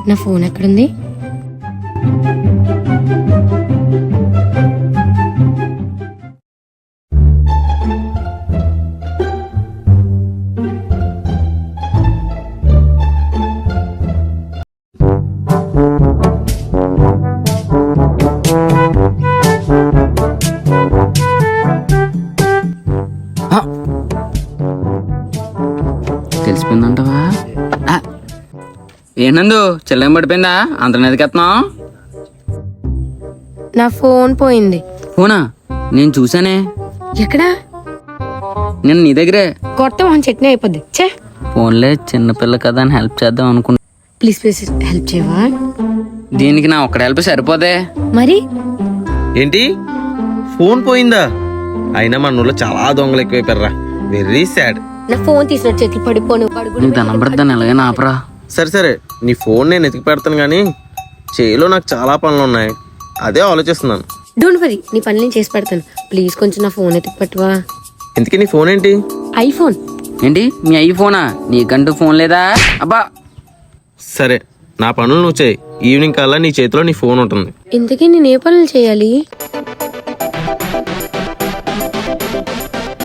నా ఫోన్ ఎక్కడుంది? తెలిసిపోయిందంటవా? ఏంటందు చెల్లెం పడిపోయిందా? అంత నెదికెత్తున్నావు. నా ఫోన్ పోయింది. ఫోనా? నేను చూసానే. ఎక్కడా? నేను నీ దగ్గరే. కొత్త వాహన్ చట్నీ అయిపోద్ది. చే ఫోన్లే, చిన్నపిల్ల కదా అని హెల్ప్ చేద్దాం అనుకున్నా. ప్లీజ్ ప్లీజ్ హెల్ప్ చేయవా? దీనికి నా ఒక్కడ హెల్ప్ సరిపోదే. మరి ఏంటి ఫోన్ పోయిందా? అయినా మన ఊళ్ళో చాలా దొంగలు ఎక్కువైపోయారా. Very sad. నా ఫోన్ తీసిన చేతులు పడిపోను. నీకు దండం పెడతాను, ఎలాగైనా ఆపరా. సరే సరే, నీ ఫోన్ నేను ఎతికి పెడతాను కానీ చేలో నాకు చాలా పనులు ఉన్నాయి. అదే ఆలోచిస్తున్నాను. డోంట్ వరీ, నీ పని నేను చేసి పెడతాను. ప్లీజ్ కొంచెం నా ఫోన్ ఎతికి పట్టువా. ఇంతకీ నీ ఫోన్ ఏంటి? ఐఫోన్. ఏంటి మీ ఐఫోనా? నీకంటూ ఫోన్ లేదా? అబ్బా సరే, నా పనులు నువ్వు చేయి. ఈవినింగ్ కల్లా నీ చేతిలో నీ ఫోన్ ఉంటుంది. ఇంతకీ నేను ఏ పనులు చేయాలి?